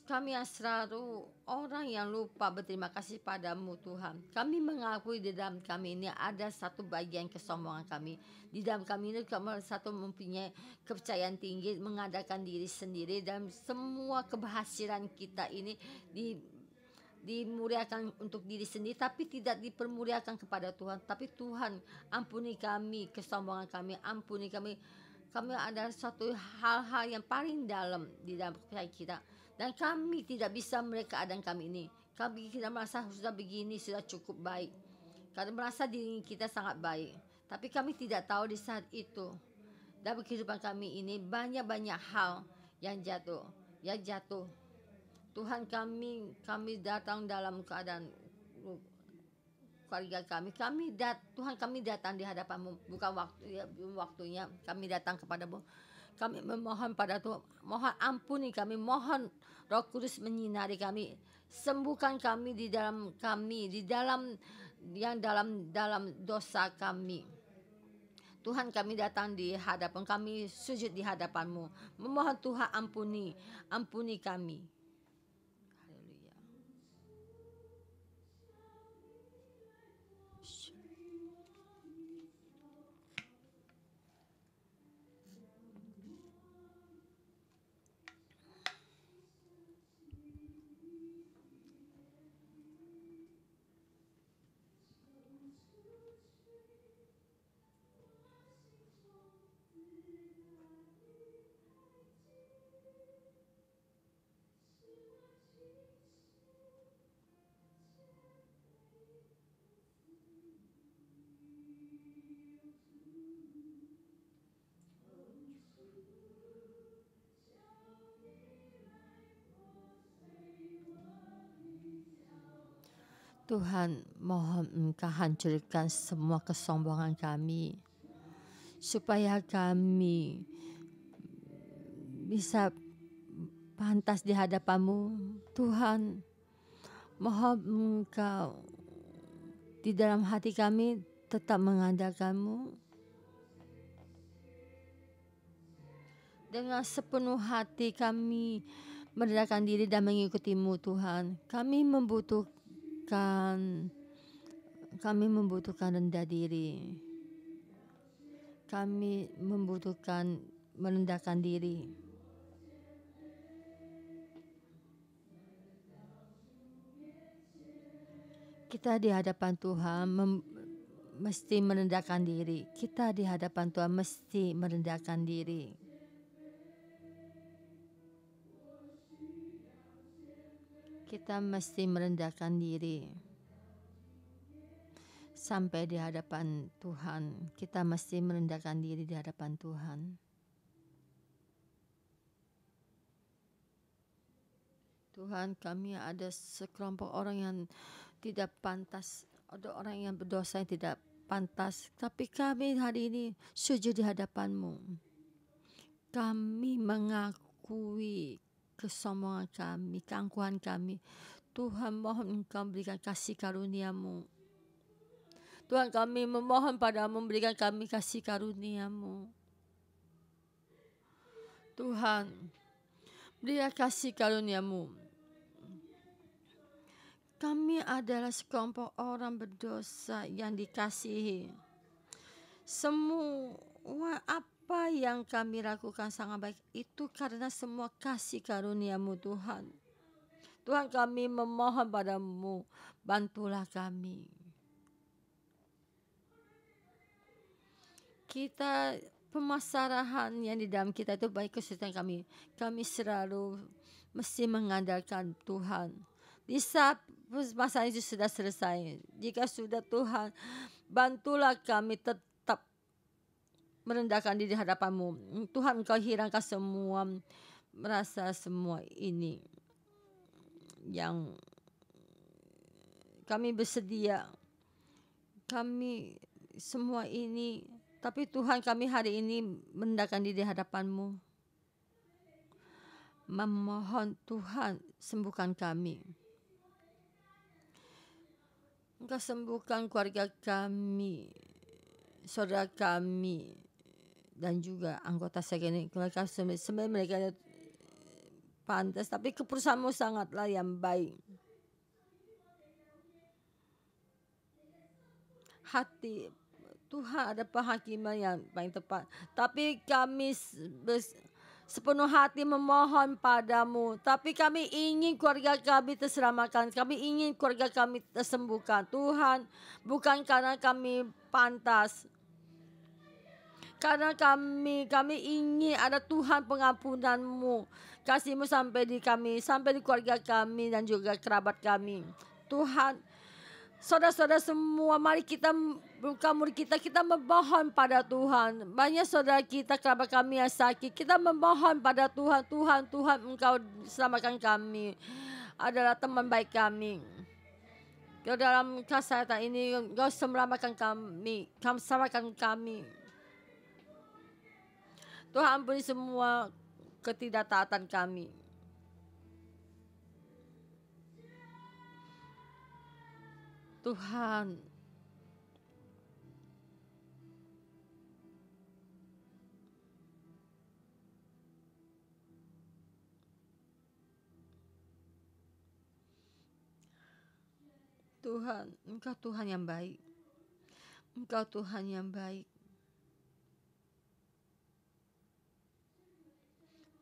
Kami yang selalu orang yang lupa berterima kasih padamu Tuhan. Kami mengakui di dalam kami ini ada satu bagian kesombongan kami. Di dalam kami ini kami satu mempunyai kepercayaan tinggi, mengadakan diri sendiri, dan semua keberhasilan kita ini dimuliakan untuk diri sendiri, tapi tidak dipermuliakan kepada Tuhan. Tapi Tuhan, ampuni kami kesombongan kami, ampuni kami. Kami ada suatu hal-hal yang paling dalam di dalam kepercayaan kita, dan kami tidak bisa melihat keadaan kami ini. Kami tidak merasa sudah begini sudah cukup baik. Kami merasa diri kita sangat baik, tapi kami tidak tahu di saat itu dalam kehidupan kami ini banyak hal yang jatuh. Tuhan, kami datang dalam keadaan keluarga kami. Tuhan, kami datang di hadapan-Mu, bukan waktunya kami datang kepadamu. Kami memohon pada Tuhan, mohon ampuni kami, mohon Roh Kudus menyinari kami, sembuhkan kami di dalam dosa kami. Tuhan, kami datang di hadapan, kami sujud di hadapan-Mu, memohon Tuhan ampuni kami. Tuhan, mohon Engkau hancurkan semua kesombongan kami, supaya kami bisa pantas di hadapan-Mu. Tuhan, mohon Engkau di dalam hati kami tetap mengandalkan-Mu. dengan sepenuh hati kami merendahkan diri dan mengikuti-Mu Tuhan. Kami membutuhkan rendah diri. Kami membutuhkan merendahkan diri. Kita di hadapan Tuhan mesti merendahkan diri. Kita di hadapan Tuhan mesti merendahkan diri. Kita mesti merendahkan diri. Sampai di hadapan Tuhan, kita mesti merendahkan diri di hadapan Tuhan. Tuhan, kami ada sekelompok orang yang tidak pantas, ada orang yang berdosa yang tidak pantas, tapi kami hari ini sujud di hadapan-Mu. Kami mengakui kesombongan kami, keangkuhan kami. Tuhan, mohon Engkau berikan kasih karunia-Mu. Tuhan, kami memohon padamu, berikan kami kasih karunia-Mu. Tuhan, berikan kasih karunia-Mu. Kami adalah sekelompok orang berdosa yang dikasihi. Semua apa yang kami lakukan sangat baik itu karena semua kasih karunia-Mu Tuhan. Tuhan, kami memohon padamu, bantulah kami. Kita pemasarahan yang di dalam kita itu baik kesulitan kami. Kami selalu mesti mengandalkan Tuhan. Di saat masa itu sudah selesai, jika sudah Tuhan, bantulah kami tetap merendahkan diri di hadapan-Mu. Tuhan, Engkau hilangkan semua, merasa semua ini yang kami bersedia. Kami semua ini, tapi Tuhan, kami hari ini merendahkan diri di hadapan-Mu. Memohon Tuhan, sembuhkan kami. Engkau sembuhkan keluarga kami, saudara kami, dan juga anggota sekalian. Keluarga sebenarnya mereka pantas, tapi keputusan-Mu sangatlah yang baik. Hati Tuhan ada penghakiman yang paling tepat, tapi kami sepenuh hati memohon padamu. Tapi kami ingin keluarga kami terselamatkan. Kami ingin keluarga kami tersembuhkan. Tuhan, bukan karena kami pantas. Karena kami ingin ada Tuhan pengampunan-Mu. Kasih-Mu sampai di kami, sampai di keluarga kami dan juga kerabat kami. Tuhan, saudara-saudara semua, mari kita buka mulut kita memohon pada Tuhan. Banyak saudara kita, kerabat kami yang sakit. Kita memohon pada Tuhan. Tuhan, Engkau selamatkan kami. Adalah teman baik kami. Dalam kesehatan ini, Engkau selamatkan kami. Selamatkan kami. Tuhan, ampuni semua ketidaktaatan kami. Tuhan, Tuhan, Engkau Tuhan yang baik. Engkau Tuhan yang baik.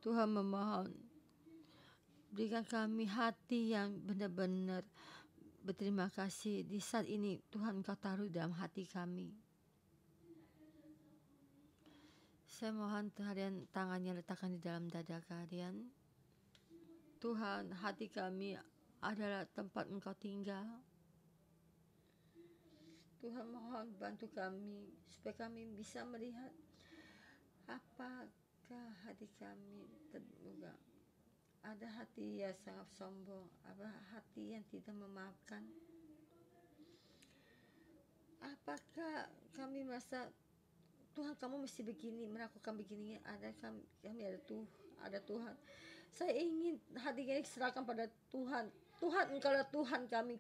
Tuhan, memohon, berikan kami hati yang benar-benar berterima kasih. Di saat ini Tuhan, Engkau taruh dalam hati kami. Saya mohon kalian tangannya letakkan di dalam dada kalian. Tuhan, hati kami adalah tempat Engkau tinggal. Tuhan, mohon bantu kami supaya kami bisa melihat apakah hati kami terbuka. Ada hati yang sangat sombong, ada hati yang tidak memaafkan. Apakah kami merasa Tuhan, kamu mesti begini, melakukan begini? Kami ada Tuhan. Saya ingin hati ini serahkan pada Tuhan. Tuhan, Engkau adalah Tuhan kami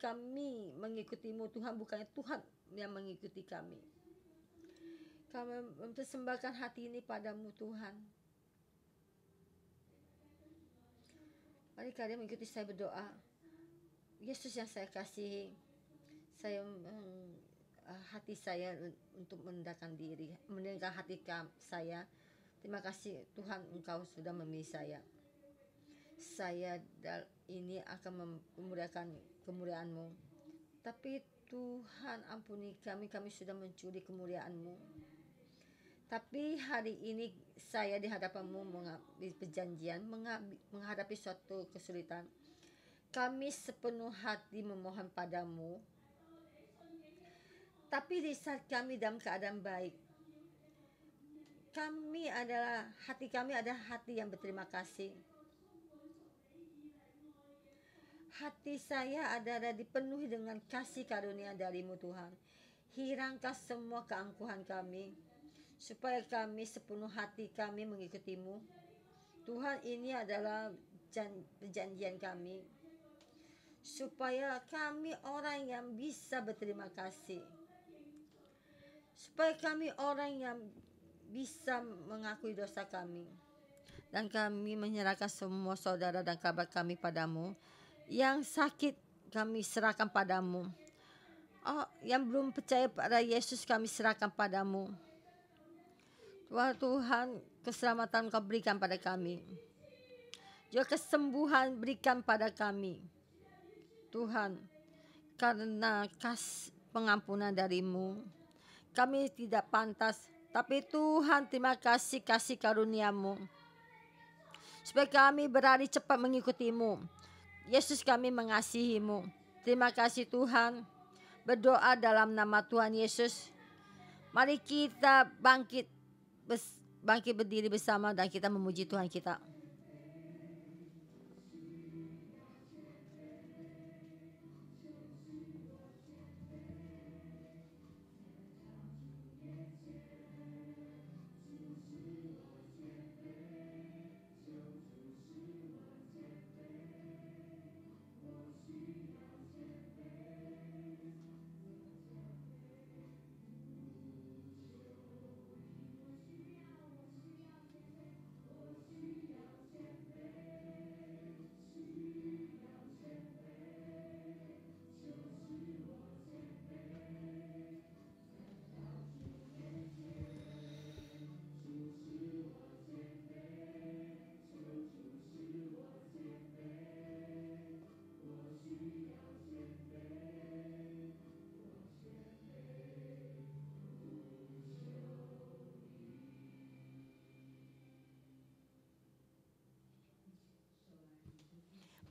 mengikuti-Mu. Tuhan, bukannya Tuhan yang mengikuti kami. Kami mempersembahkan hati ini padamu Tuhan. Mari kalian mengikuti saya berdoa. Yesus yang saya kasihi, saya hati saya untuk merendahkan diri, mendengar hati saya. Terima kasih Tuhan, Engkau sudah memilih saya. Saya ini akan memuliakan kemuliaan-Mu. Tapi Tuhan ampuni kami sudah mencuri kemuliaan-Mu. Tapi hari ini saya di hadapan-Mu mengambil perjanjian, menghadapi suatu kesulitan. Kami sepenuh hati memohon padamu. Tapi di saat kami dalam keadaan baik, hati kami adalah hati yang berterima kasih. Hati saya adalah dipenuhi dengan kasih karunia dari-Mu Tuhan. Hilangkan semua keangkuhan kami, supaya kami sepenuh hati kami mengikuti-Mu. Tuhan, ini adalah perjanjian kami, supaya kami orang yang bisa berterima kasih, supaya kami orang yang bisa mengakui dosa kami. Dan kami menyerahkan semua saudara dan kerabat kami padamu. Yang sakit kami serahkan padamu. Yang belum percaya pada Yesus kami serahkan padamu. Tuhan, keselamatan Kau berikan pada kami. Juga kesembuhan berikan pada kami. Tuhan, karena pengampunan dari-Mu, kami tidak pantas. Tapi Tuhan, terima kasih karunia-Mu, supaya kami berlari cepat mengikuti-Mu. Yesus, kami mengasihi-Mu. Terima kasih Tuhan. Berdoa dalam nama Tuhan Yesus. Mari kita bangkit berdiri bersama dan kita memuji Tuhan kita.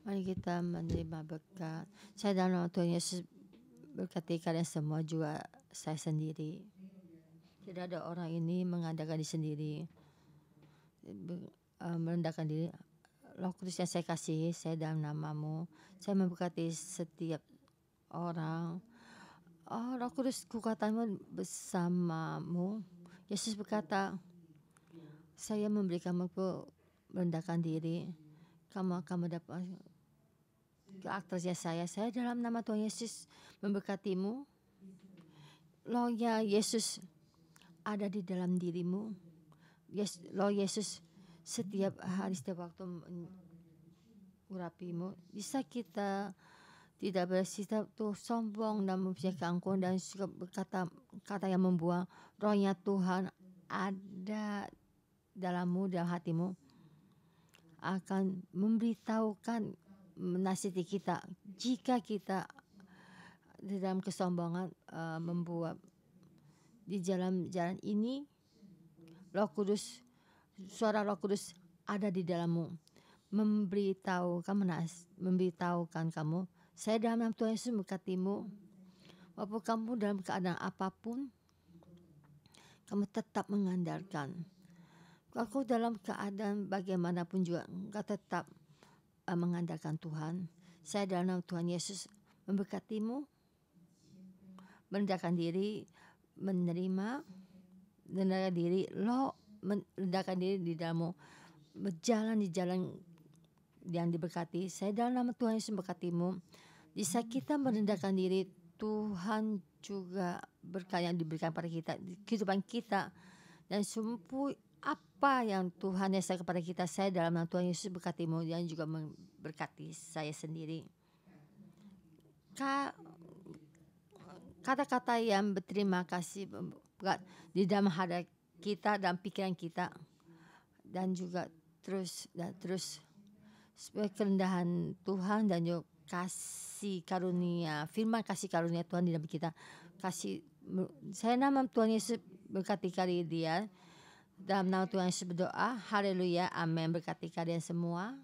Mari kita menerima berkat. Saya dalam nama Tuhan Yesus berkati kalian semua, juga saya sendiri. Tidak ada orang ini mengadakan diri sendiri, merendahkan diri. Roh Kudus yang saya kasihi, saya dalam nama-Mu, saya memberkati setiap orang. Roh Kudus, kekuatan-Mu bersamamu. Yesus berkata, saya memberi kamu merendahkan diri, kamu akan mendapat ke atasnya saya dalam nama Tuhan Yesus memberkatimu. Rohnya Yesus ada di dalam dirimu. Roh Yesus setiap hari, setiap waktu mengurapimu. Bisa kita tidak bersikap sombong dan mempunyai keangkuhan dan suka berkata kata yang membuang. Rohnya Tuhan ada dalammu, dalam hatimu, akan memberitahukan, menasihati kita jika kita di dalam kesombongan membuat di jalan ini. Roh Kudus, suara Roh Kudus ada di dalammu, memberitahukan kamu, saya dalam nama Tuhan Yesus memberkatimu. Walaupun kamu dalam keadaan apapun, kamu tetap mengandalkan. Aku dalam keadaan bagaimanapun juga, engkau tetap mengandalkan Tuhan. Saya dalam nama Tuhan Yesus memberkatimu, merendahkan diri, menerima, merendahkan diri, merendahkan diri di dalammu, berjalan di jalan yang diberkati. Saya dalam nama Tuhan Yesus memberkatimu. Di saat kita merendahkan diri, Tuhan juga berkat yang diberikan pada kita, kehidupan kita, dan apa yang Tuhan nyatakan kepada kita. Saya dalam nama Tuhan Yesus berkatimu dan juga memberkati saya sendiri. Kata-kata yang berterima kasih di dalam hati kita, dalam pikiran kita, dan juga terus sebagai kerendahan Tuhan dan juga kasih karunia, firman kasih karunia Tuhan di dalam kita. Saya nama Tuhan Yesus berkati kalian. Dalam nama Tuhan Yesus berdoa. Haleluya, amin. Berkati kalian semua.